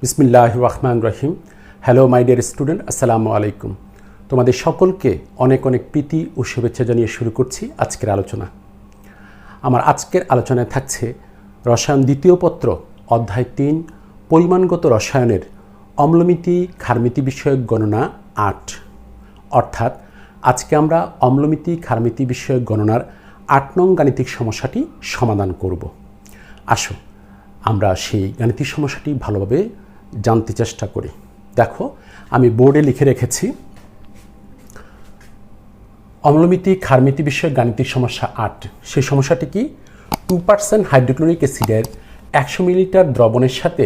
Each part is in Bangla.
বিসমিল্লাহির রহমানির রহিম। হ্যালো মাই ডিয়ার স্টুডেন্ট, আসসালামু আলাইকুম। তোমাদের সকলকে অনেক অনেক প্রীতি ও শুভেচ্ছা জানিয়ে শুরু করছি আজকের আলোচনা। আমার আজকের আলোচনায় থাকছে রসায়ন দ্বিতীয় পত্র অধ্যায় 3 পরিমাণগত রসায়নের অম্লমিতি ক্ষারমিতি বিষয়ক গণনা 8। অর্থাৎ আজকে আমরা অম্লমিতি ক্ষারমিতি বিষয়ক গণনার 8 নং গাণিতিক সমস্যাটি সমাধান করব। আসো আমরা সেই গাণিতিক সমস্যাটি ভালোভাবে জানতে চেষ্টা করি। দেখো, আমি বোর্ডে লিখে রেখেছি অম্লমিতি ক্ষারমিতি বিষয়ক গাণিতিক সমস্যা 8। সেই সমস্যাটি কি? 2% হাইড্রোক্লোরিক অ্যাসিডের 100 মিলিলিটার দ্রবণের সাথে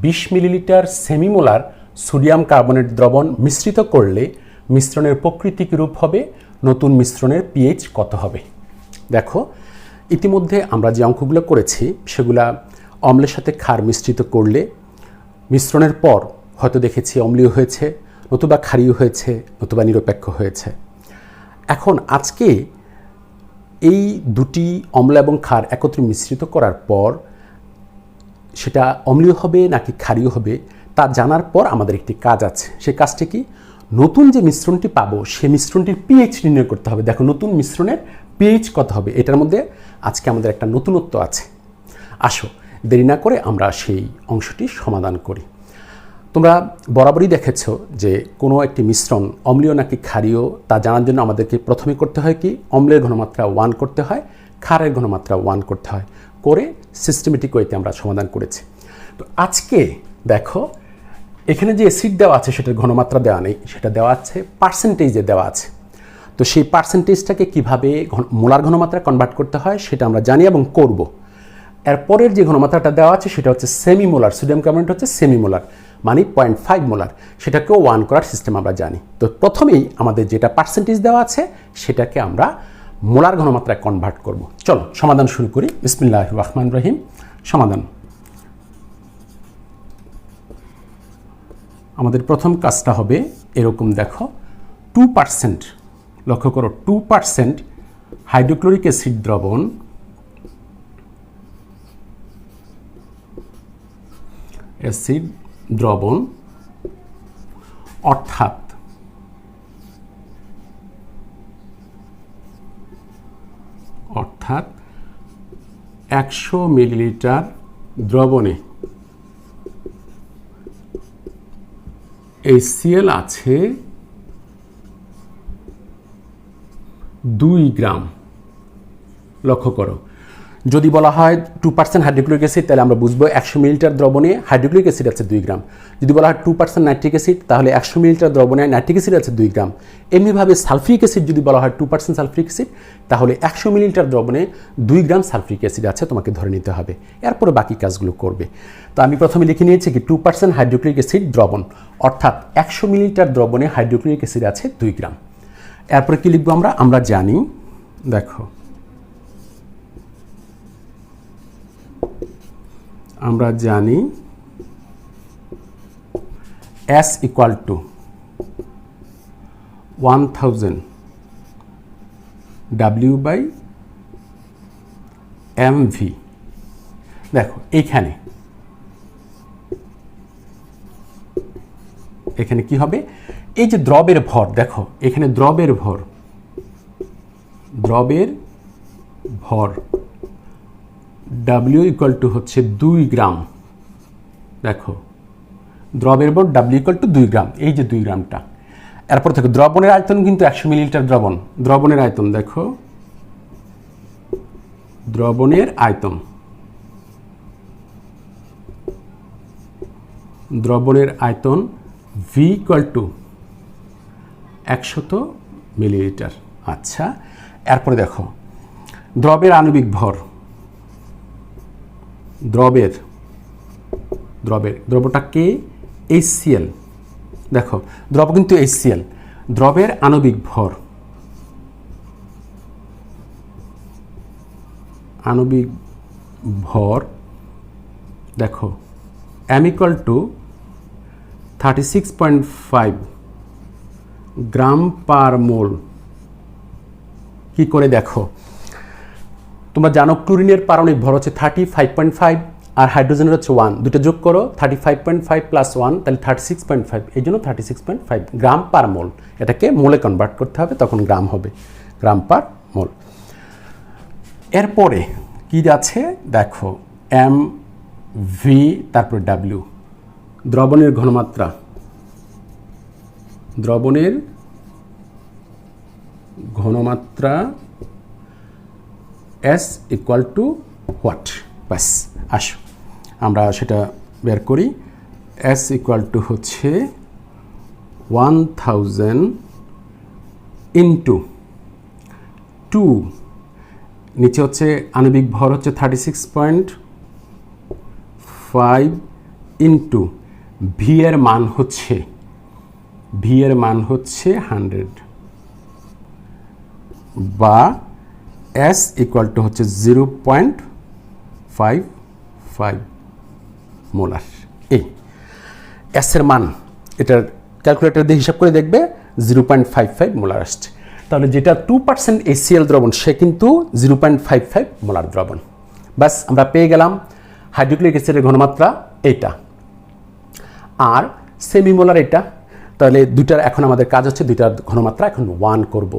20 মিলিলিটার সেমিমোলার সোডিয়াম কার্বনেট দ্রবণ মিশ্রিত করলে মিশ্রণের প্রকৃতিক রূপ হবে, নতুন মিশ্রণের পিএইচ কত হবে? দেখো, ইতিমধ্যে আমরা যে অঙ্কগুলো করেছি সেগুলা অম্লের সাথে ক্ষার মিশ্রিত করলে মিশ্রণের পর হয়তো দেখেছি অম্লীয় হয়েছে, নতুবা ক্ষারীয় হয়েছে, নতুবা নিরপেক্ষ হয়েছে। এখন আজকে এই দুটি অম্ল এবং ক্ষার একত্রে মিশ্রিত করার পর সেটা অম্লীয় হবে নাকি ক্ষারীয় হবে তা জানার পর আমাদের একটি কাজ আছে। সেই কাজটি কি? নতুন যে মিশ্রণটি পাবো সেই মিশ্রণটির পিএইচ নির্ণয় করতে হবে। দেখো, নতুন মিশ্রণের পিএইচ কত হবে, এটার মধ্যে আজকে আমাদের একটা নতুনত্ব আছে। আসো দেরি না করে আমরা সেই অংশটি সমাধান করি। তোমরা বরাবরই দেখেছো যে কোনো একটি মিশ্রণ অম্লীয় নাকি ক্ষারীয় তা জানার জন্য আমাদেরকে প্রথমে করতে হয় কি? অম্লের ঘনমাত্রা 1 করতে হয়, ক্ষারের ঘনমাত্রা 1 করতে হয়, করে সিস্টেমেটিক ওয়েতে আমরা সমাধান করেছি। তো আজকে দেখো, এখানে যে অ্যাসিড দেওয়া আছে সেটার ঘনমাত্রা দেওয়া নেই, সেটা দেওয়া আছে পার্সেন্টেজে দেওয়া আছে। তো সেই পার্সেন্টেজটাকে কিভাবে মোলার ঘনমাত্রা কনভার্ট করতে হয় সেটা আমরা জানি এবং করব। এরপরের যে ঘনমাত্রাটা দেওয়া আছে সেটা হচ্ছে সেমিমোলার, সোডিয়াম কার্বনেট হচ্ছে সেমিমোলার, মানে 0.5 মোলার, সেটাকেও 1 করার সিস্টেম আমরা জানি। তো প্রথমেই আমাদের যেটা পার্সেন্টেজ দেওয়া আছে সেটাকে আমরা মোলার ঘনমাত্রায় কনভার্ট করব। চলো সমাধান শুরু করি। বিসমিল্লাহির রহমানির রহিম। সমাধান। আমাদের প্রথম কাজটা হবে এরকম, দেখো 2%, লক্ষ্য করো 2% হাইড্রোক্লোরিক অ্যাসিড দ্রবণ অর্থাৎ 100 মিলিলিটার দ্রবণে HCl আছে 2 গ্রাম। লক্ষ্য করো, যদি বলা হয় 2% হাইড্রোক্লোরিক অ্যাসিড তাহলে আমরা বুঝবো 100 মিলিলিটার দ্রবণে হাইড্রোক্লোরিক অ্যাসিড আছে 2 গ্রাম। যদি বলা হয় 2% নাইট্রিক অ্যাসিড তাহলে 100 মিলিলিটার দ্রবণে নাইট্রিক অ্যাসিড আছে 2 গ্রাম। এমনিভাবে সালফিউরিক অ্যাসিড যদি বলা হয় 2% সালফিউরিক অ্যাসিড তাহলে 100 মিলিলিটার দ্রবণে 2 গ্রাম সালফিউরিক অ্যাসিড আছে, তোমাকে ধরে নিতে হবে। এরপরে বাকি কাজগুলো করবে। তো আমি প্রথমে লিখে নিয়েছি কি 2% হাইড্রোক্লোরিক অ্যাসিড দ্রবণ অর্থাৎ 100 মিলিলিটার দ্রবণে হাইড্রোক্লোরিক অ্যাসিড আছে 2 গ্রাম। এরপরে কি লিখবো আমরা জানি, দেখো আমরা জানি S equal to 1000 W by MV। দেখো এখানে কি হবে? এই যে দ্রবের ভর, দেখো এখানে দ্রবের ভর W ইকুয়াল টু হচ্ছে 2 গ্রাম। দেখো দ্রবের ভর W ইকুয়াল টু 2 গ্রাম, এই যে 2 গ্রামটা। এরপর দেখো দ্রবণের আয়তন কিন্তু 100 মিলিলিটার দ্রবণের আয়তন, দেখো দ্রবণের আয়তন V ইকুয়াল টু 100 মিলিলিটার। আচ্ছা, এরপরে দেখো দ্রবের আণবিক ভর, দ্রবটা কে? HCl। দেখো দ্রব কিন্তু HCl। দ্রবের আণবিক ভর দেখো M equal to 36.5 গ্রাম পার মোল। কি করে দেখো, তোমরা জানো ক্লোরিনের পারমাণবিক ভর হচ্ছে 35.5 আর হাইড্রোজেনের হচ্ছে 1, দুটো যোগ করো 35.5 প্লাস 1 তাহলে 36.5, এই জন্য 36.5 গ্রাম পার মোল। এটাকে মোলে কনভার্ট করতে হবে, তখন গ্রাম হবে, গ্রাম পার মোল। এরপরে কি আছে দেখো, এম ভি তারপর ডাব্লিউ, দ্রবণের ঘনমাত্রা, দ্রবণের ঘনমাত্রা এস ইকুয়াল টু হোয়াট, ব্যাস আসো আমরা সেটা বের করি। এস ইকুয়াল টু হচ্ছে 1000 ইন্টু 2, নিচে হচ্ছে আণবিক ভর হচ্ছে 36.5 ইন্টু ভি এর মান হচ্ছে 100 বা এস ইকুয়াল টু হচ্ছে 0.55 মোলার। এই এস এর মান এটার ক্যালকুলেটর দিয়ে হিসাব করে দেখবে 0.55 মোলার আসছে। তাহলে যেটা 2% HCl দ্রবণ সে কিন্তু 0.55 মোলার দ্রবণ। ব্যাস আমরা পেয়ে গেলাম হাইড্রোক্লোরিক অ্যাসিডের ঘনমাত্রা এইটা আর সেমিমোলার এটা। তাহলে দুইটার এখন আমাদের কাজ হচ্ছে দুইটার ঘনমাত্রা এখন 1 করব,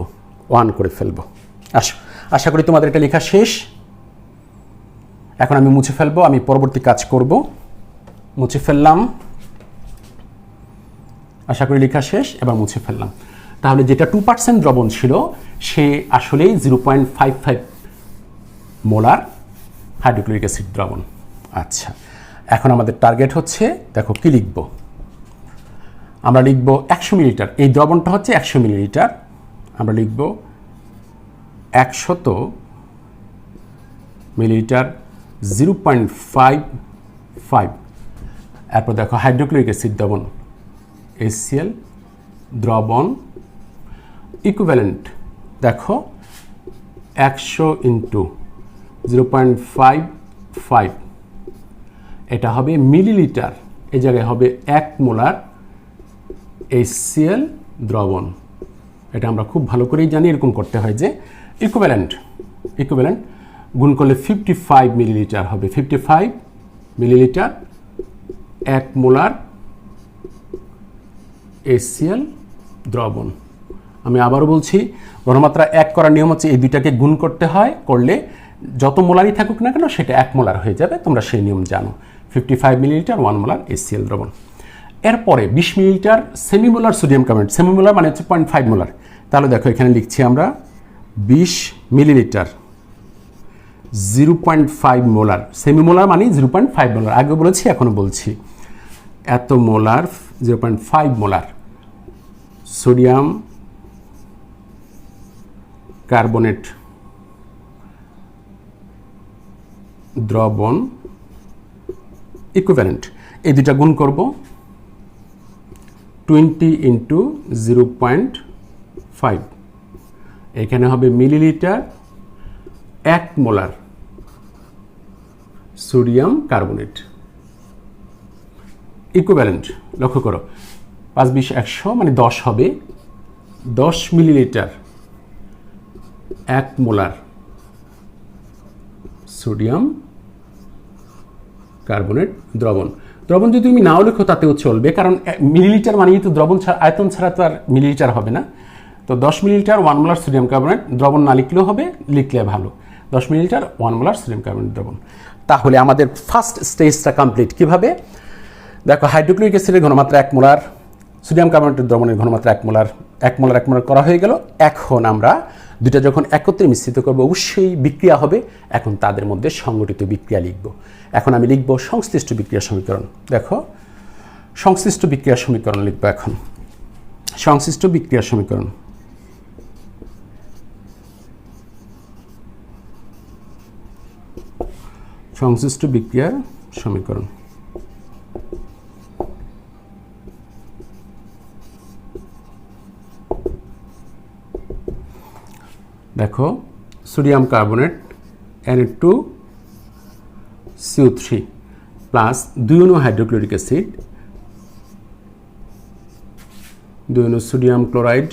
1 করে ফেলবো। আসো, আশা করি তোমাদের এটা লেখা শেষ। এখন আমি মুছে ফেলবো, আমি পরবর্তী কাজ করব। মুছে ফেললাম, আশা করি লেখা শেষ, এবার মুছে ফেললাম। তাহলে যেটা 2% দ্রবণ ছিল সে আসলেই 0.55 মোলার হাইড্রোক্লোরিক অ্যাসিড দ্রবণ। আচ্ছা, এখন আমাদের টার্গেট হচ্ছে, দেখো কি লিখব, আমরা লিখব 100 মিলিলিটার, এই দ্রবণটা হচ্ছে 100 মিলিলিটার, আমরা লিখব 100 মিলিলিটার 0.55। এরপর দেখো হাইড্রোক্লোরিক অ্যাসিড দ্রবণ HCl দ্রবণ ইকুইভ্যালেন্ট, দেখো 100 ইন্টু 0.55, এটা হবে মিলিলিটার, এই জায়গায় হবে 1 মোলার HCl দ্রবণ। এটা আমরা খুব ভালো করেই জানি, এরকম করতে হয় যে ইকুইভ্যালেন্ট গুণ করলে 55 মিলিলিটার হবে, 55 মিলিলিটার 1 মোলার HCl দ্রবণ। আমি আবারও বলছি, ঘনমাত্রা 1 করার নিয়ম হচ্ছে এই দুইটাকে গুণ করতে হয়, করলে যত মোলারই থাকুক না কেন সেটা 1 মোলার হয়ে যাবে, তোমরা সেই নিয়ম জানো। 55 মিলিলিটার 1 মোলার HCl দ্রবণ। এরপরে 20 millilitre semimolar sodium carbonate, semimolar মানে হচ্ছে 0.5 মোলার। তাহলে দেখো এখানে লিখছি আমরা 20 মিলিলিটার 0.5 মোলার, সেমিমোলার মানে 0.5 মোলার, আগে বলেছি এখনো বলছি, এত মোলার 0.5 মোলার সোডিয়াম কার্বনেট দ্রবণ ইকুইভ্যালেন্ট। এই দুটা গুণ করব, 20 ইন্টু 0.5, এখানে হবে millilitre 1 molar sodium carbonate equivalent. লক্ষ্য করো 5 20 100 মানে 10 হবে, 10 মিলিলিটার 1 মোলার সোডিয়াম কার্বনেট দ্রবণ। দ্রবণ যদি তুমি নাও লেখো তাতেও চলবে, কারণ মিলিলিটার মানেই তো দ্রবণ ছাড়া, আয়তন ছাড়া তো আর মিলিলিটার হবে না। তো 10 মিলিলিটার 1 মোলার সোডিয়াম কার্বনেট দ্রবণ না লিখলেও হবে, লিখলে ভালো, 10 মিলিলিটার 1 মোলার সোডিয়াম কার্বনেট দ্রবণ। তাহলে আমাদের ফার্স্ট স্টেজটা কমপ্লিট। কিভাবে? দেখো হাইড্রোক্লোরিক অ্যাসিডের ঘনমাত্রা 1 মোলার, সোডিয়াম কার্বনেটের দ্রবণের ঘনমাত্রা 1 মোলার, 1 মোলার করা হয়ে গেল। এখন আমরা দুটা যখন একত্রে মিশ্রিত করবো অবশ্যই বিক্রিয়া হবে, এখন তাদের মধ্যে সংগঠিত বিক্রিয়া লিখব। এখন আমি লিখব সংশ্লিষ্ট বিক্রিয়া সমীকরণ। দেখো সংশ্লিষ্ট বিক্রিয়া সমীকরণ লিখব এখন, সংশ্লিষ্ট বিক্রিয়া সমীকরণ। সংশ্লিষ্ট বিক্রিয়ার সমীকরণ, দেখো সোডিয়াম কার্বনেট Na2CO3 প্লাস 2 অণু হাইড্রোক্লোরিক অ্যাসিড, 2 অণু sodium chloride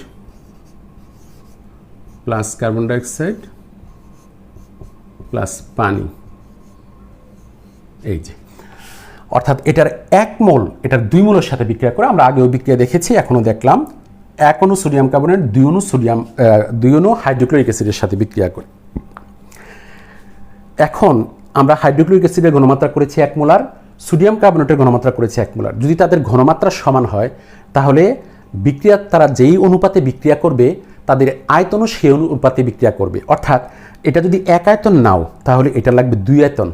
plus carbon dioxide plus পানি, এই যে, অর্থাৎ এটার 1 মোল এটার 2 মোলের সাথে বিক্রিয়া করে, আমরা আগেও বিক্রিয়া দেখেছি, এখনও দেখলাম 1 অণু সোডিয়াম কার্বনেট 2 অণু হাইড্রোক্লোরিক অ্যাসিডের সাথে বিক্রিয়া করে। এখন আমরা হাইড্রোক্লোরিক অ্যাসিডের ঘনমাত্রা করেছি 1 মোলার, সোডিয়াম কার্বনেটের ঘনমাত্রা করেছি 1 মোলার। যদি তাদের ঘনমাত্রা সমান হয় তাহলে বিক্রিয়া তারা যেই অনুপাতে বিক্রিয়া করবে তাদের আয়তনও সেই অনুপাতে বিক্রিয়া করবে। অর্থাৎ এটা যদি 1 আয়তন নাও তাহলে এটা লাগবে 2 আয়তন,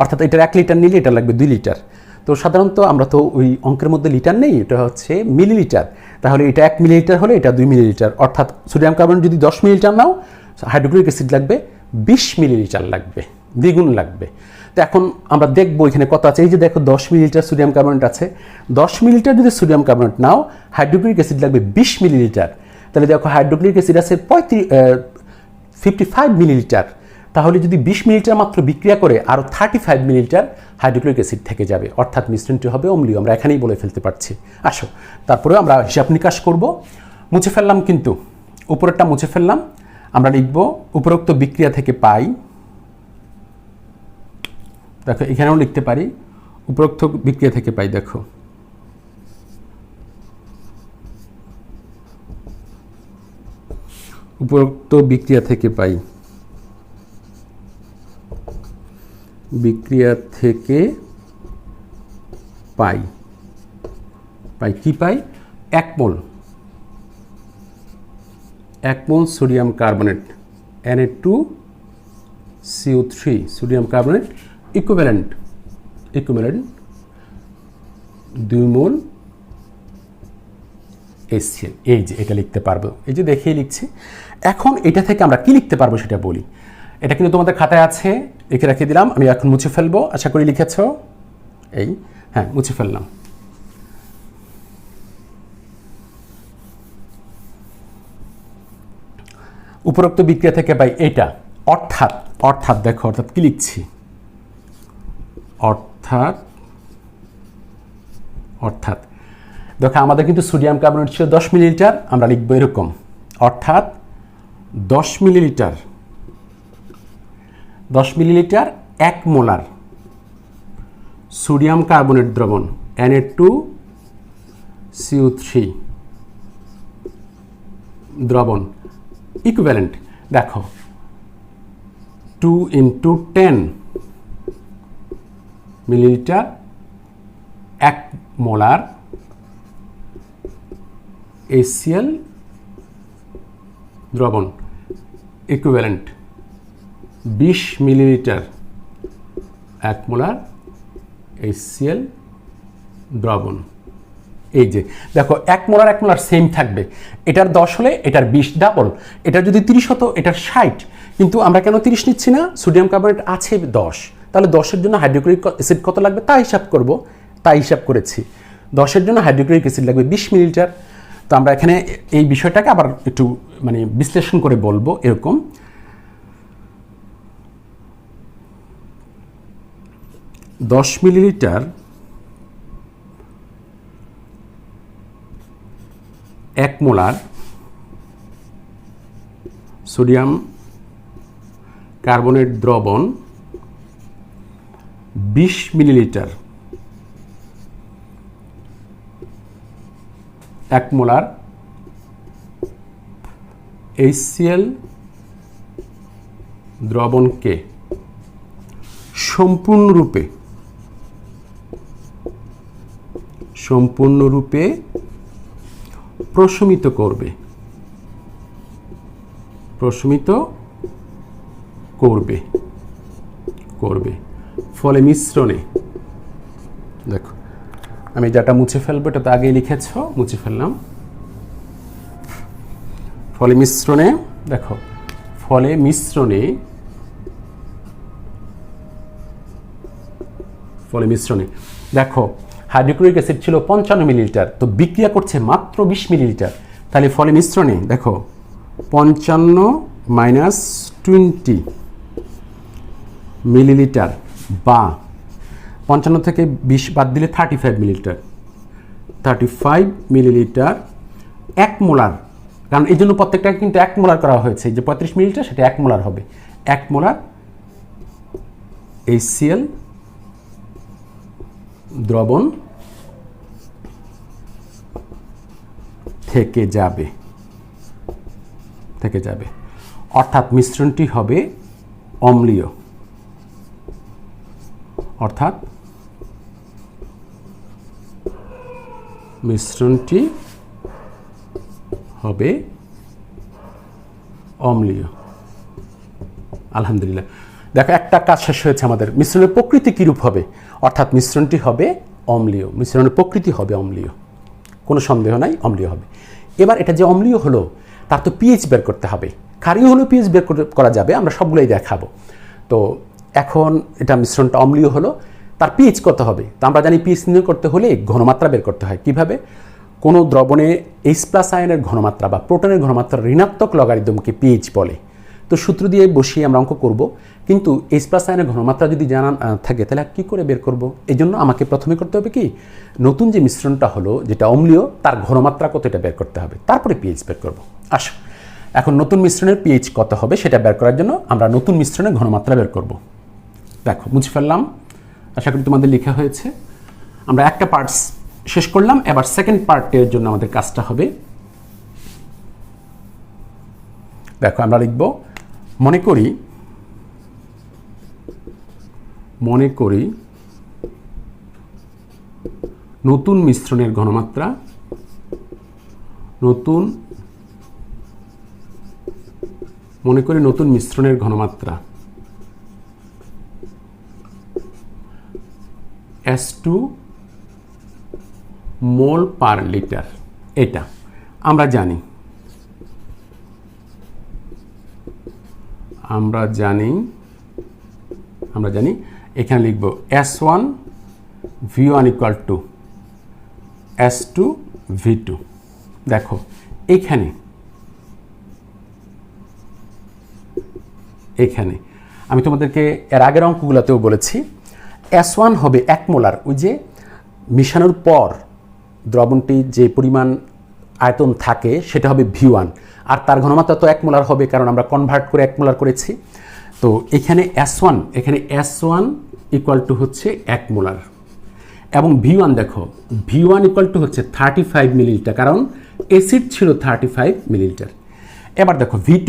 অর্থাৎ এটার 1 লিটার নিলে এটা লাগবে 2 লিটার। তো সাধারণত আমরা তো ওই অঙ্কের মধ্যে লিটার নেই, এটা হচ্ছে মিলিলিটার। তাহলে এটা 1 মিলিলিটার হলে এটা 2 মিলিলিটার, অর্থাৎ সোডিয়াম কার্বনেট যদি 10 মিলিলিটার নাও, হাইড্রোক্লোরিক অ্যাসিড লাগবে 20 মিলিলিটার লাগবে, দ্বিগুণ লাগবে। তো এখন আমরা দেখবো এখানে কত আছে। এই যে দেখো 10 মিলিলিটার সোডিয়াম কার্বনেট আছে, 10 মিলিলিটার যদি সোডিয়াম কার্বনেট নাও, হাইড্রোক্লোরিক অ্যাসিড লাগবে 20 মিলিলিটার। তাহলে দেখো হাইড্রোক্লোরিক অ্যাসিড আছে 55 মিলিলিটার। তাহলে যদি 20 মিলিলিটার মাত্র বিক্রিয়া করে আরও 35 মিলিলিটার হাইড্রোক্লোরিক অ্যাসিড থেকে যাবে, অর্থাৎ মিশ্রণটি হবে অম্লীয়। আমরা এখানেই বলে ফেলতে পারছি। আসো তারপরে আমরা হিসাব নিকাশ করব। মুছে ফেললাম, কিন্তু উপরেরটা মুছে ফেললাম। আমরা লিখব উপরোক্ত বিক্রিয়া থেকে পাই, দেখো এখানেও লিখতে পারি উপরোক্ত বিক্রিয়া থেকে পাই। দেখো উপরোক্ত বিক্রিয়া থেকে পাই, বিক্রিয়া থেকে পাই কি পাই? 1 মোল sodium carbonate Na2CO3 sodium carbonate equivalent 2 মোল HCl। এই যে এটা লিখতে পারবো, এই যে দেখিয়ে লিখছি। এখন এটা থেকে আমরা কি লিখতে পারবো সেটা বলি। এটা কিন্তু তোমাদের খাতায় আছে, লিখে রাখিয়ে দিলাম। আমি এখন মুছে ফেলবো, আশা করি লিখেছ। এই হ্যাঁ, মুছে ফেললাম। উপরোক্ত বিক্রিয়া থেকে পাই এটা, অর্থাৎ দেখো, অর্থাৎ কি লিখছি, অর্থাৎ দেখো আমাদের কিন্তু সোডিয়াম কার্বনেট ছিল 10 মিলিলিটার, আমরা লিখবো এরকম, অর্থাৎ 10 মিলিলিটার 1 মোলার সোডিয়াম কার্বনেট দ্রবণ Na2CO3 দ্রবণ ইকুইভ্যালেন্ট, দেখো 2 × 10 মিলিলিটার 1 মোলার HCl দ্রবণ ইকুইভ্যালেন্ট 20 মিলিলিটার 1 মোলার HCl দ্রবণ। এই যে দেখো 1 মোলার সেম থাকবে, এটার 10 হলে এটার 20 ডাবল, এটার যদি 30 হতো এটার 60। কিন্তু আমরা কেন 30 নিচ্ছি না? সোডিয়াম কার্বনেট আছে 10, তাহলে 10-এর জন্য হাইড্রোক্লোরিক অ্যাসিড কত লাগবে তা হিসাব করব, তাই হিসাব করেছি। 10-এর জন্য হাইড্রোক্লোরিক অ্যাসিড লাগবে 20 মিলিলিটার। তো আমরা এখানে এই বিষয়টাকে আবার একটু মানে বিশ্লেষণ করে বলবো এরকম। 10 মিলিলিটার 1 মোলার সোডিয়াম কার্বনেট দ্রবণ 20 মিলিলিটার 1 মোলার HCl দ্রবণকে সম্পূর্ণরূপে প্রশমিত করবে, ফলে মিশ্রণে, দেখো আমি যেটা মুছে ফেলবো এটা তো আগেই লিখেছ, মুছে ফেললাম। ফলে মিশ্রণে, দেখো ফলে মিশ্রণে দেখো হাইড্রোক্লোরিক অ্যাসিড ছিল 55 মিলিলিটার, তো বিক্রিয়া করছে মাত্র 20 মিলিলিটার। তাহলে ফলে মিশ্রণে দেখো 55 - 20 মিলিলিটার, বা 55 থেকে 20 বাদ দিলে 35 মিলিলিটার, 35 মিলিলিটার 1 মোলার, কারণ এই জন্য প্রত্যেকটা কিন্তু 1 মোলার করা হয়েছে, যে 35 মিলিলিটার সেটা 1 মোলার হবে। 1 মোলার HCl দ্রবণ থেকে যাবে অর্থাৎ মিশ্রণটি হবে অম্লীয়, অর্থাৎ মিশ্রণটি হবে অম্লীয়। আলহামদুলিল্লাহ, দেখো একটা কাজ শেষ হয়েছে আমাদের। মিশ্রণের প্রকৃতি কিরূপ হবে, অর্থাৎ মিশ্রণটি হবে অম্লীয়, মিশ্রণের প্রকৃতি হবে অম্লীয়, কোনো সন্দেহ নাই অম্লীয় হবে। এবার এটা যে অম্লীয় হলো তার তো পিএইচ বের করতে হবে। ক্ষারীয় হলেও পিএইচ বের করা যাবে, আমরা সবগুলোই দেখাবো। তো এখন এটা মিশ্রণটা অম্লীয় হলো, তার পিএইচ কত হবে? তো আমরা জানি পিএইচ নির্ণয় করতে হলে ঘনমাত্রা বের করতে হয়। কিভাবে? কোনো দ্রবণে H+ আয়নের ঘনমাত্রা বা প্রোটনের ঘনমাত্রা ঋণাত্মক লগারিদমকে পিএইচ বলে। তো সূত্র দিয়ে বসিয়ে আমরা অঙ্ক করব, কিন্তু H+ আয়নের ঘনমাত্রা যদি জানা থাকে তাহলে কি করে বের করব? এই জন্য আমাকে প্রথমে করতে হবে কি, নতুন যে মিশ্রণটা হলো যেটা অম্লীয় তার ঘনমাত্রা কত এটা বের করতে হবে, তারপরে পিএইচ বের করব। আসো এখন নতুন মিশ্রণের পিএইচ কত হবে সেটা বের করার জন্য আমরা নতুন মিশ্রণের ঘনমাত্রা বের করব। দেখো মুছে ফেললাম, আশা করি তোমাদের লেখা হয়েছে। আমরা একটা পার্টস শেষ করলাম, এবার সেকেন্ড পার্টের জন্য আমাদের কাজটা হবে। দেখো আমরা লিখব, মনে করি নতুন মিশ্রণের ঘনমাত্রা S2 মোল পার লিটার। এটা আমরা জানি এখানে লিখব S1 V1 equal to S2 V2। দেখো এখানে আমি তোমাদেরকে এর আগের অঙ্কগুলোতেও বলেছি S1 হবে 1 মোলার, ওই যে মিশানোর পর দ্রবণটি যে পরিমাণ আয়তন থাকে সেটা হবে V1, আর তার ঘনমাত্রা তো 1 মোলার হবে, কারণ আমরা কনভার্ট করে 1 মোলার করেছি। তো এখানে S1 ইকুয়াল টু হচ্ছে 1 মোলার, এবং V1 দেখো V1 ইকুয়াল টু হচ্ছে 35 মিলিলিটার, কারণ অ্যাসিড ছিল 35 মিলিলিটার। এবার দেখো V2,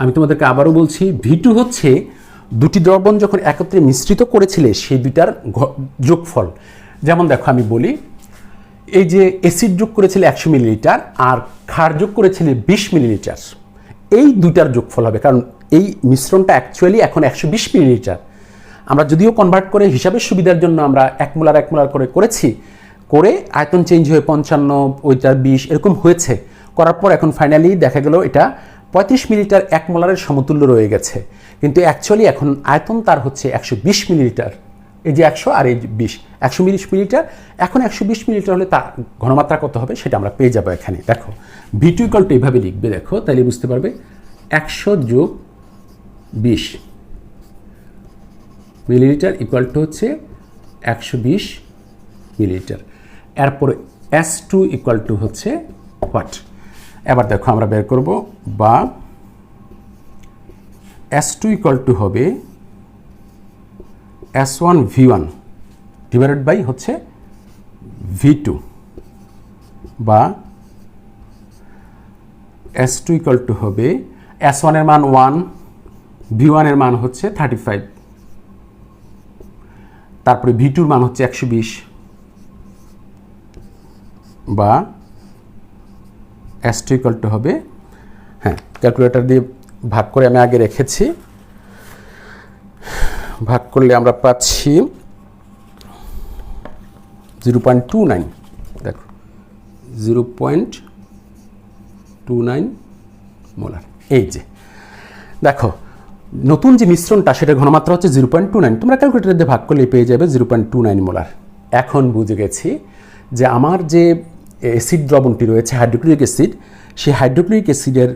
আমি তোমাদেরকে আবারও বলছি V2 হচ্ছে দুটি দ্রবণ যখন একত্রে মিশ্রিত করেছিলে সেই দুইটার যোগফল। যেমন দেখো আমি বলি, এই যে অ্যাসিড যোগ করেছিলে 100 মিলিলিটার আর ক্ষার যোগ করেছিলে 20 মিলিলিটার, এই দুইটার যোগফল হবে, কারণ এই মিশ্রণটা অ্যাকচুয়ালি এখন 120 মিলিলিটার। আমরা যদিও কনভার্ট করে হিসাবের সুবিধার জন্য আমরা 1 মোলার করেছি, করে আয়তন চেঞ্জ হয়ে 55, ওইটার 20 এরকম হয়েছে, করার পর এখন ফাইনালি দেখা গেল এটা 35 মিলিলিটার 1 মোলারের সমতুল্য রয়ে গেছে, কিন্তু অ্যাকচুয়ালি এখন আয়তন তার হচ্ছে 120 মিলিলিটার। এই যে 100 আর এই 20, 120 মিলিলিটার। এখন 120 মিলিলিটার হলে তার ঘনমাত্রা কত হবে সেটা আমরা পেয়ে যাবো এখানে। দেখো V2 ইকুয়াল টু এইভাবে লিখবে, দেখো তাহলে বুঝতে পারবে 100 যোগ 20 মিলিলিটার ইকুয়াল টু হচ্ছে 120 মিলিলিটার। এরপরে S2 ইকুয়াল টু হচ্ছে হোয়াট? এবার দেখো আমরা বের করব, বা S2 ইকুয়াল টু হবে S1 V1 ডিভাইডেড বাই হচ্ছে V2, বা S2 ইকুয়াল টু হবে S1 এর মান 1, V1 এর মান হচ্ছে 35, তারপরে V2 এর মান হচ্ছে 120, বা S2 ইকুয়াল টু হবে, হ্যাঁ ক্যালকুলেটর দিয়ে ভাগ করে আমি আগে রেখেছি, ভাগ করলে আমরা পাচ্ছি 0.29। দেখো 0.29 মোলার। এই যে দেখো নতুন যে মিশ্রণটা সেটার ঘনমাত্রা হচ্ছে 0.29, তোমরা ক্যালকুলেটর দিয়ে ভাগ করলে পেয়ে যাবে 0.29 মোলার। এখন বুঝে গেছি যে আমার যে অ্যাসিড দ্রবণটি রয়েছে হাইড্রোক্লোরিক অ্যাসিড, সেই হাইড্রোক্লোরিক অ্যাসিডের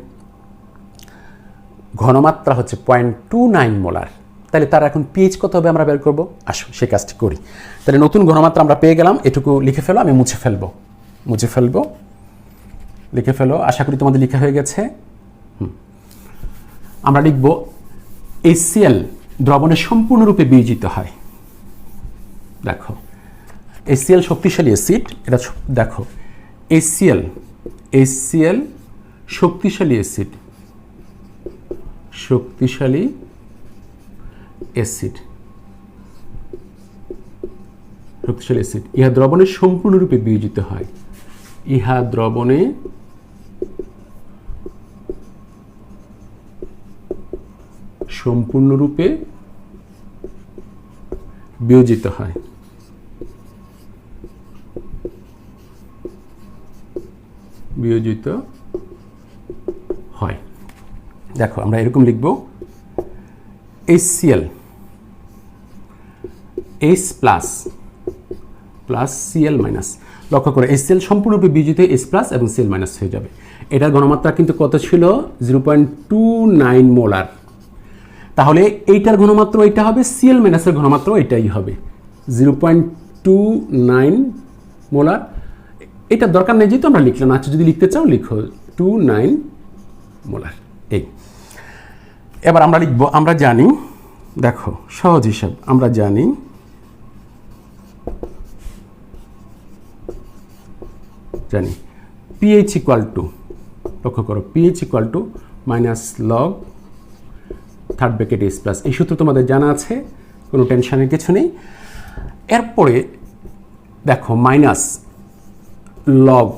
ঘনমাত্রা হচ্ছে 0.29 মোলার। তাহলে তার এখন পিএইচ কত হবে আমরা বের করবো, আসো সে কাজটি করি। তাহলে নতুন ঘনমাত্রা আমরা পেয়ে গেলাম, এটুকু লিখে ফেলো, আমি মুছে ফেলবো, লিখে ফেলো, আশা করি তোমাদের লেখা হয়ে গেছে। আমরা লিখব HCl দ্রবণে সম্পূর্ণরূপে বিয়োজিত হয়। দেখো HCl শক্তিশালী অ্যাসিড, এটা দেখো HCl শক্তিশালী অ্যাসিড, শক্তিশালী অ্যাসিড, শক্তিশালী অ্যাসিড ইহা দ্রবণে সম্পূর্ণরূপে বিয়োজিত হয়, ইহা দ্রবণে সম্পূর্ণরূপে বিয়োজিত হয়। বিয়োজিত হয়। দেখো আমরা এরকম লিখব HCl H plus plus Cl minus. লক্ষ্য করে HCl সম্পূর্ণরূপে বিয়োজিত হয়ে H প্লাস এবং Cl মাইনাস হয়ে যাবে। এটার ঘনমাত্রা কিন্তু কত ছিল? 0.29 মোলার। তাহলে এইটার ঘনমাত্রা এটা হবে, Cl মাইনাসের ঘনমাত্রা এটাই হবে 0.29 মোলার। এটা দরকার নেই যেহেতু আমরা লিখলাম, আচ্ছা যদি লিখতে চাও লিখো 29 মোলার। এই এবার আমরা লিখব, আমরা জানি, দেখো সহজ হিসাব, আমরা জানি pH ইকুয়াল টু, লক্ষ্য করো pH equal to minus log third bracket H plus. এই সূত্র তোমাদের জানা আছে, কোনো টেনশনের কিছু নেই। এরপরে দেখো মাইনাস লগ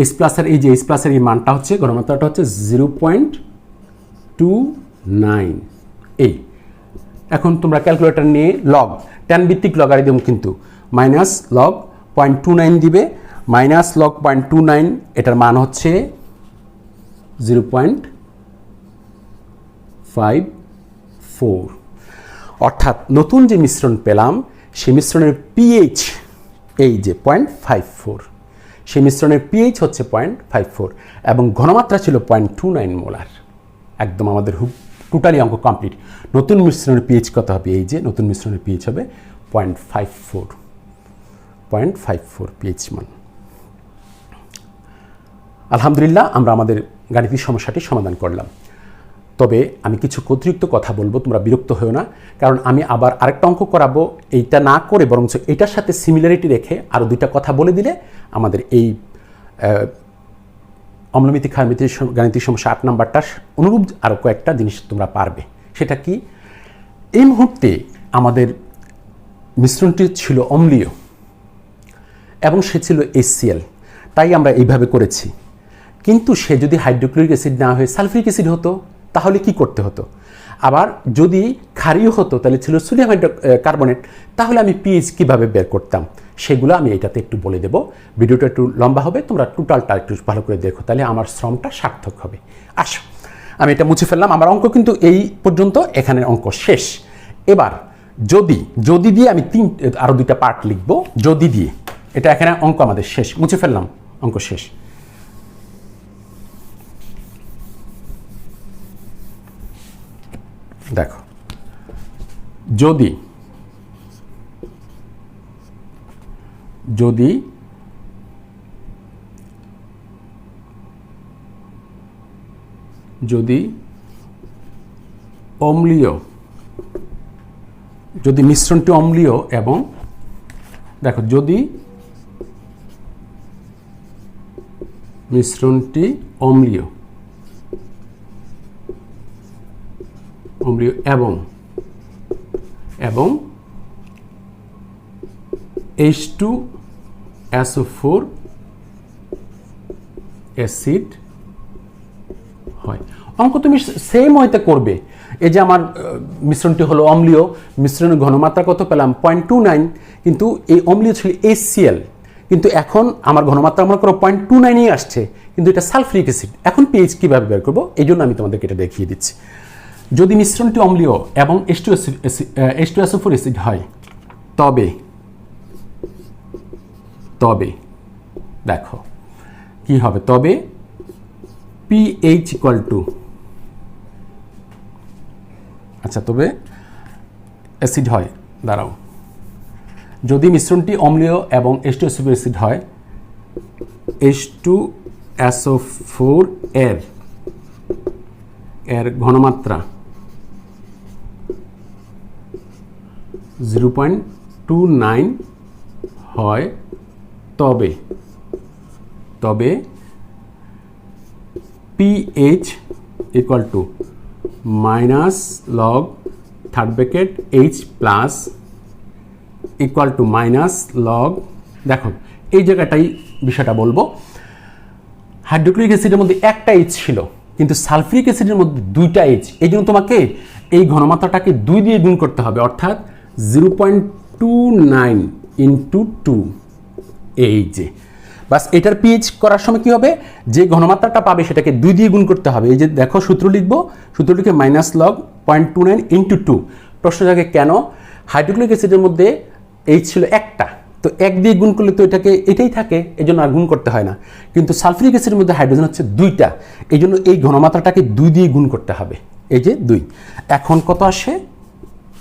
H প্লাসের, এই যে H প্লাসের এই মানটা হচ্ছে, ঘনমাত্রাটা হচ্ছে 0.29। এই এখন তোমরা ক্যালকুলেটর নিয়ে লগ, tan ভিত্তিক লগারিদম কিন্তু মাইনাস লগ 0.29 দিবে, মাইনাস লগ 0.29, এটার মান হচ্ছে 0.54। অর্থাৎ নতুন যে মিশ্রণ পেলাম সেই মিশ্রণের pH এই যে 0.54, সেই মিশ্রণের pH হচ্ছে 0.54 এবং ঘনমাত্রা ছিল 0.29 মোলার। একদম আমাদের টোটালি অঙ্ক কমপ্লিট। নতুন মিশ্রণের pH কত হবে? এই যে নতুন মিশ্রণের pH হবে 0.54 pH মান। আলহামদুলিল্লাহ আমরা আমাদের গাণিতিক সমস্যাটি সমাধান করলাম। তবে আমি কিছু অতিরিক্ত কথা বলবো, তোমরা বিরক্ত হও না, কারণ আমি আবার আরেকটা অঙ্ক করাবো, এইটা না করে বরঞ্চ এটার সাথে সিমিলারিটি রেখে আরও দুইটা কথা বলে দিলে আমাদের এই অম্লমিতি ক্ষারমিতি গাণিতিক সমস্যা 8 নাম্বারটার অনুরূপ আরও কয়েকটা জিনিস তোমরা পারবে। সেটা কি? এই মুহূর্তে আমাদের মিশ্রণটি ছিল অম্লীয় এবং সে ছিল HCl, তাই আমরা এইভাবে করেছি। কিন্তু সে যদি হাইড্রোক্লোরিক অ্যাসিড না হয়ে সালফিউরিক অ্যাসিড হতো তাহলে কি করতে হতো? আবার যদি ক্ষারীয় হতো তাহলে ছিল সোডিয়াম কার্বনেট, তাহলে আমি pH কীভাবে বের করতাম সেগুলো আমি এটাতে একটু বলে দেব। ভিডিওটা একটু লম্বা হবে, তোমরা টোটালটা একটু ভালো করে দেখো, তাহলে আমার শ্রমটা সার্থক হবে। আসো আমি এটা মুছে ফেললাম, আমার অঙ্ক কিন্তু এই পর্যন্ত, এখানের অঙ্ক শেষ। এবার যদি দিয়ে আমি আরও দুইটা পার্ট লিখব, যদি দিয়ে, এটা এখানে অঙ্ক আমাদের শেষ, মুছে ফেললাম, অঙ্ক শেষ। দেখো যদি অম্লীয়, যদি মিশ্রণটি অম্লীয় এবং দেখো যদি মিশ্রণটি অম্লীয় এবং H2SO4 অ্যাসিড হয়। অঙ্ক তুমি সেম হইতে করবে। এই যে আমার মিশ্রণটি হলো অম্লীয়, মিশ্রণের ঘনমাত্রা কত পেলাম? 0.29, কিন্তু এই অম্লীয় ছিল HCl, কিন্তু এখন আমার ঘনমাত্রা মনে করো 0.29ই আসছে, কিন্তু এটা সালফিউরিক অ্যাসিড। এখন pH কীভাবে বের করবো এই জন্য আমি তোমাদেরকে এটা দেখিয়ে দিচ্ছি। যদি মিশ্রণটি অম্লীয় এবং H2SO4 অ্যাসিড হয় তবে দেখো কি হবে, তবে pH ইকুয়াল টু, আচ্ছা তবে অ্যাসিড হয়, দাঁড়াও, যদি মিশ্রণটি অম্লীয় এবং H2SO4 অ্যাসিড হয়, H2SO4 এর ঘনমাত্রা 0.29 হয় তবে তবে pH equal to minus log third bracket H plus equal to minus log, দেখো এই জায়গাটাই বিষয়টা বলবো। হাইড্রোক্লোরিক অ্যাসিডের মধ্যে একটা এইচ ছিল, কিন্তু সালফিউরিক অ্যাসিডের মধ্যে দুইটা এইচ। এই জন্য তোমাকে এই ঘনমাত্রাটাকে 2 দিয়ে গুণ করতে হবে, অর্থাৎ 0.29 ইন্টু 2 এই যে। বাস এটার পিএইচ করার সময় কি হবে, যে ঘনমাত্রাটা পাবে সেটাকে 2 দিয়ে গুণ করতে হবে। এই যে দেখো সূত্র লিখবো, সূত্র লিখে মাইনাস লগ 0.29 ইন্টু 2। প্রশ্ন জাগে কেন হাইড্রোক্লোরিক অ্যাসিডের মধ্যে এইচ ছিল একটা, তো 1 দিয়ে গুণ করলে তো এটাই থাকে, এই জন্য আর গুণ করতে হয় না। কিন্তু সালফিউরিক অ্যাসিডের মধ্যে হাইড্রোজেন হচ্ছে 2টা, এই জন্য এই ঘনমাত্রাটাকে 2 দিয়ে গুণ করতে হবে। এই যে 2। এখন কত আসে,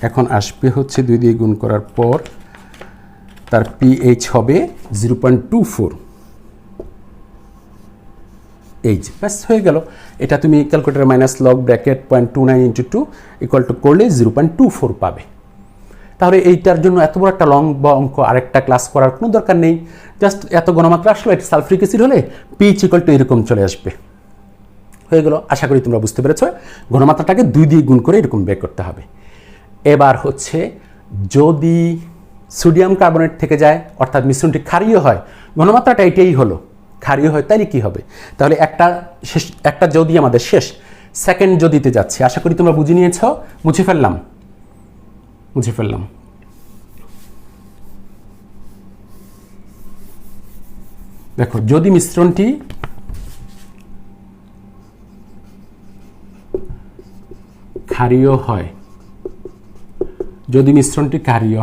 এখন আসবে হচ্ছে 2 দিয়ে গুণ করার পর তার পিএইচ হবে 0.24। এই যে ব্যাস হয়ে গেল। এটা তুমি ক্যালকুলেটারে minus log bracket 0.29 into 2 equal to করলে 0.24 পাবে। তাহলে এইটার জন্য এত বড় একটা লং অঙ্ক আরেকটা ক্লাস করার কোনো দরকার নেই, জাস্ট এত ঘনমাত্রা আসলে এটা সালফিউরিক অ্যাসিড হলে পিএইচ ইকুয়াল টু এরকম চলে আসবে। হয়ে গেল, আশা করি তোমরা বুঝতে পেরেছ। ঘনমাত্রাটাকে 2 দিয়ে গুণ করে এরকম বের করতে হবে। এবার হচ্ছে যদি সোডিয়াম কার্বনেট থেকে যায়, অর্থাৎ মিশ্রণটি ক্ষারীয় হয়, ঘনমাত্রাটা এটাই হলো, ক্ষারীয় হয়, তাইলে কি হবে, তাহলে একটা যদি আমাদের শেষ, সেকেন্ড যদিতে যাচ্ছে। আশা করি তোমরা বুঝে নিয়েছ। মুছে ফেললাম। দেখো যদি মিশ্রণটি ক্ষারীয়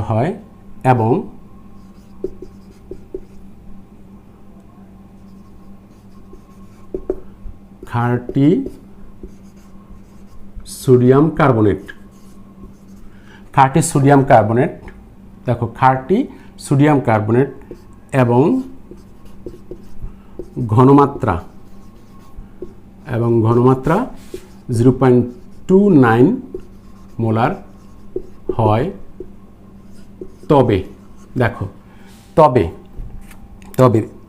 হয়, এবং ক্ষারটি সোডিয়াম কার্বনেট, দেখো ক্ষারটি সোডিয়াম কার্বনেট এবং ঘনমাত্রা 0.29 মোলার হয়, তবে দেখো তবে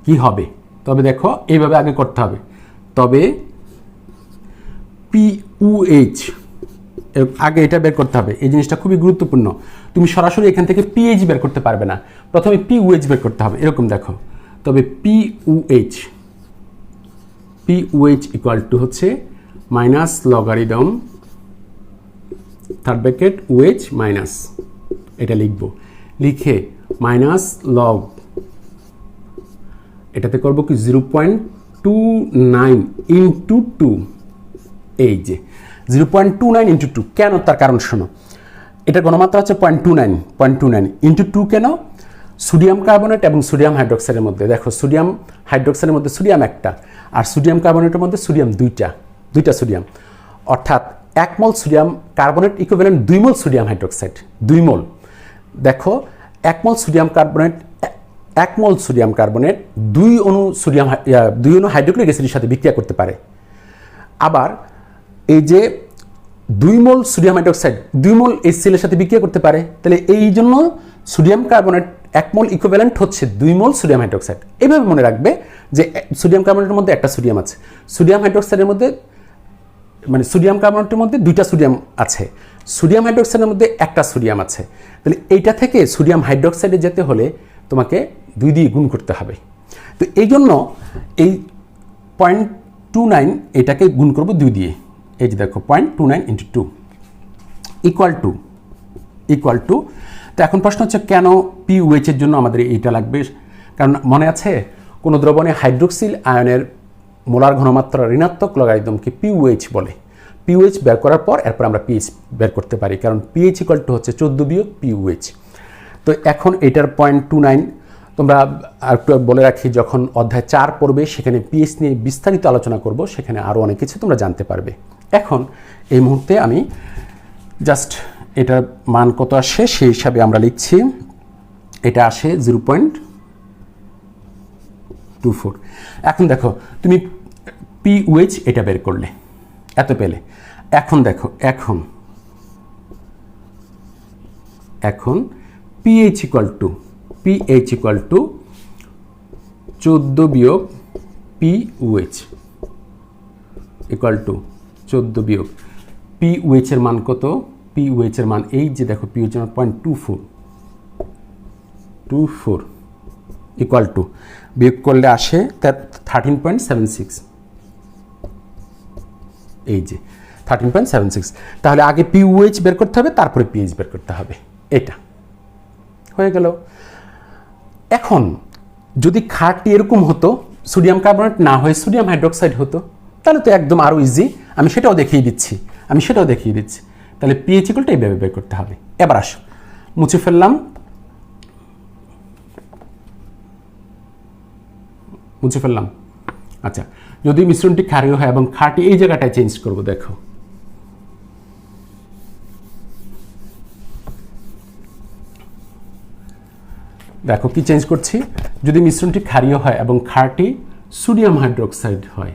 কি হবে, তবে দেখো এইভাবে আগে করতে হবে। তবে পিওএইচ আগে এটা বের করতে হবে। এই জিনিসটা খুবই গুরুত্বপূর্ণ। তুমি সরাসরি এখান থেকে পিএইচ বের করতে পারবে না, প্রথমে পিওএইচ বের করতে হবে। এরকম দেখো, তবে পিওএইচ ইকুয়াল টু হচ্ছে minus logarithm third bracket OH minus, এটা লিখব, লিখে মাইনাস লগ, এটাতে করব কি 0.29 ইন্টু 2। এই যে 0.29 ইন্টু 2 কেন, তার কারণ শোনো। এটার ঘনমাত্রা হচ্ছে 0.29 ইন্টু 2 কেন, সোডিয়াম কার্বনেট এবং সোডিয়াম হাইড্রোক্সাইডের মধ্যে, দেখো সোডিয়াম হাইড্রোক্সাইডের মধ্যে সোডিয়াম একটা, আর সোডিয়াম কার্বনেটের মধ্যে সোডিয়াম দুইটা সোডিয়াম, অর্থাৎ 1 মোল সোডিয়াম কার্বনেট ইকুইভ্যালেন্ট 2 মোল সোডিয়াম হাইড্রোক্সাইড। 2 মোল, দেখো 1 মোল সোডিয়াম কার্বনেট 2 অণু হাইড্রোক্লোরিক অ্যাসিডের সাথে বিক্রিয়া করতে পারে। আবার এই যে 2 মোল সোডিয়াম হাইড্রোক্সাইড 2 মোল HCl এর সাথে বিক্রিয়া করতে পারে। তাহলে এই জন্য সোডিয়াম কার্বনেট 1 মোল ইকুইভ্যালেন্ট হচ্ছে 2 মোল সোডিয়াম হাইড্রোক্সাইড। এইভাবে মনে রাখবে যে সোডিয়াম কার্বনেটের মধ্যে একটা সোডিয়াম আছে, সোডিয়াম হাইড্রোক্সাইডের মধ্যে সোডিয়াম কার্বনেটের মধ্যে 2টা সোডিয়াম আছে, সোডিয়াম হাইড্রোক্সাইডের মধ্যে একটা সোডিয়াম আছে। তাহলে এইটা থেকে সোডিয়াম হাইড্রোক্সাইডে যেতে হলে তোমাকে 2 দিয়ে গুণ করতে হবে। তো এই জন্য এই 0.29 এটাকে গুণ করব 2 দিয়ে। এই যে দেখো 0.29 ইন্টু 2 ইকুয়াল টু। তো এখন প্রশ্ন হচ্ছে কেন পিওএইচ এর জন্য আমাদের এইটা লাগবে, কারণ মনে আছে কোনো দ্রবণে হাইড্রোক্সিল আয়নের মোলার ঘনমাত্রা ঋণাত্মক লগারিদমকে পিওএইচ বলে। পিওএইচ বের করার পর এরপর আমরা পিএইচ বের করতে পারি, কারণ পিএইচ ইকুয়াল টু হচ্ছে 14 বিয়োগ পিওএইচ। তো এখন এটার 0.29 তোমরা একটু বলে রাখি, যখন অধ্যায় 4 পড়বে সেখানে পিএইচ নিয়ে বিস্তারিত আলোচনা করব, সেখানে আরও অনেক কিছু তোমরা জানতে পারবে। এখন এই মুহূর্তে আমি জাস্ট এটার মান কত আসে সেই হিসাবে আমরা লিখছি। এটা আসে 0.24। এখন দেখো তুমি পিওএইচ এটা বের করলে, এত পেলে। এখন দেখো এখন pH equal to pH equal to 14 বিয়োগ পিওএইচ ইকুয়াল টু 14 বিয়োগ পিওএইচ এর মান কত? পিওএইচ এর মান এই যে দেখো, পিওএইচ এর মান 0.24 ইকুয়াল টু বিয়োগ করলে আসে 13.76। এই যে 13.76। তাহলে আগে পিওএইচ বের করতে হবে, তারপরে পিএইচ বের করতে হবে। এটা হয়ে গেল। এখন যদি ক্ষারটি এরকম হতো, সোডিয়াম কার্বনেট না হয়ে সোডিয়াম হাইড্রোক্সাইড হতো, তাহলে তো একদম আরও ইজি। আমি সেটাও দেখিয়ে দিচ্ছি। তাহলে পিএইচ ইকুয়ালটা এইভাবে বের করতে হবে। এবার আসো, মুছে ফেললাম। আচ্ছা, যদি মিশ্রণটি ক্ষারীয় হয় এবং ক্ষারটি এই জায়গাটায় চেঞ্জ করব, দেখো কি চেঞ্জ করছি। যদি মিশ্রণটি ক্ষারীয় হয় এবং ক্ষারটি সোডিয়াম হাইড্রোক্সাইড হয়,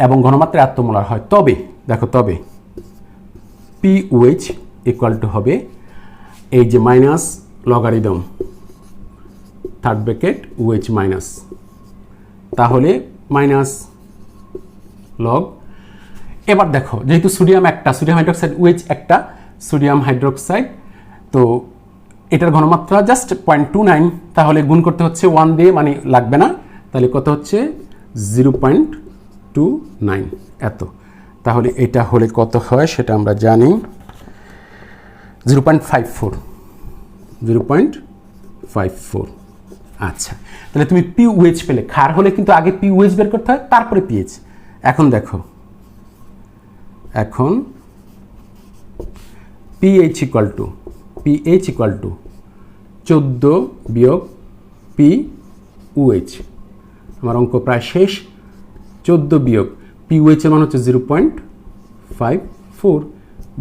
এবং ঘনমাত্রা আত্মমোলার হয়, তবে দেখো, পিওএইচ ইকুয়াল টু হবে এই যে minus logarithm third bracket OH minus, তাহলে মাইনাস লগ। এবার দেখো, যেহেতু সোডিয়াম হাইড্রোক্সাইড ওএইচ একটা সোডিয়াম হাইড্রোক্সাইড, তো এটার ঘনমাত্রা জাস্ট 0.29, তাহলে গুণ করতে হচ্ছে 1 দিয়ে, মানে লাগবে না। তাহলে কত হচ্ছে? 0.29 এত। তাহলে এটা হলে কত হয় সেটা আমরা জানি, 0.54। আচ্ছা, তাহলে তুমি পিওএইচ পেলে। ক্ষার হলে কিন্তু আগে পিওএইচ বের করতে হয়, তারপরে পিএইচ। এখন দেখো, পিএইচ ইকুয়াল টু 14 বিয়োগ পিওএইচ। আমার অঙ্ক প্রায় শেষ। 14 বিয়োগ পিওএইচ এর মান হচ্ছে 0.54,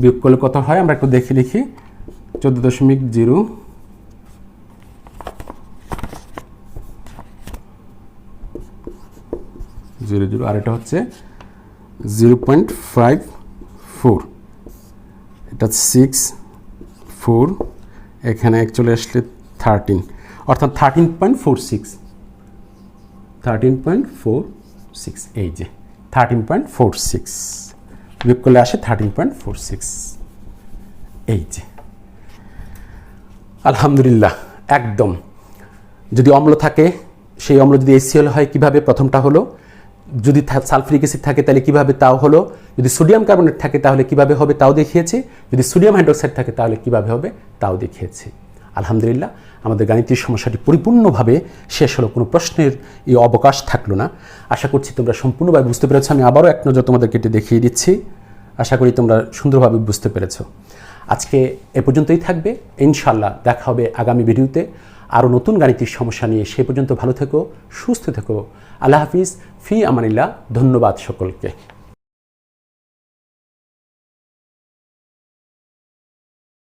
বিয়োগ করলে কত হয় আমরা একটু দেখে লিখি। 14.0 আর এটা হচ্ছে 0.54, এটা 6.4, এখানে চলে আসলে 13, অর্থাৎ 13.46। এই যে 13.46 বিয়োগ করলে আসে 13.46। এই যে আলহামদুলিল্লাহ, একদম। যদি অম্ল থাকে, সেই অম্ল যদি HCl হয়, কিভাবে? প্রথমটা হলো, যদি সালফিউরিক অ্যাসিড থাকে তাহলে কিভাবে, তাও হলো। যদি সোডিয়াম কার্বনেট থাকে তাহলে কিভাবে হবে, তাও দেখিয়েছি। যদি সোডিয়াম হাইড্রোক্সাইড থাকে তাহলে কিভাবে হবে, তাও দেখিয়েছি। আলহামদুলিল্লাহ, আমাদের গাণিতিক সমস্যাটি পরিপূর্ণভাবে শেষ হলো, কোনো প্রশ্নের এই অবকাশ থাকলো না। আশা করছি তোমরা সম্পূর্ণভাবে বুঝতে পেরেছো। আমি আবারও এক নজর তোমাদেরকে এটি দেখিয়ে দিচ্ছি। আশা করি তোমরা সুন্দরভাবে বুঝতে পেরেছো। আজকে এ পর্যন্তই থাকবে। ইনশাআল্লাহ দেখা হবে আগামী ভিডিওতে আরও নতুন গাণিতিক সমস্যা নিয়ে। সে পর্যন্ত ভালো থেকো, সুস্থ থেকো। আল্লাহ হাফিজ, ফি আমানিল্লাহ। ধন্যবাদ সকলকে।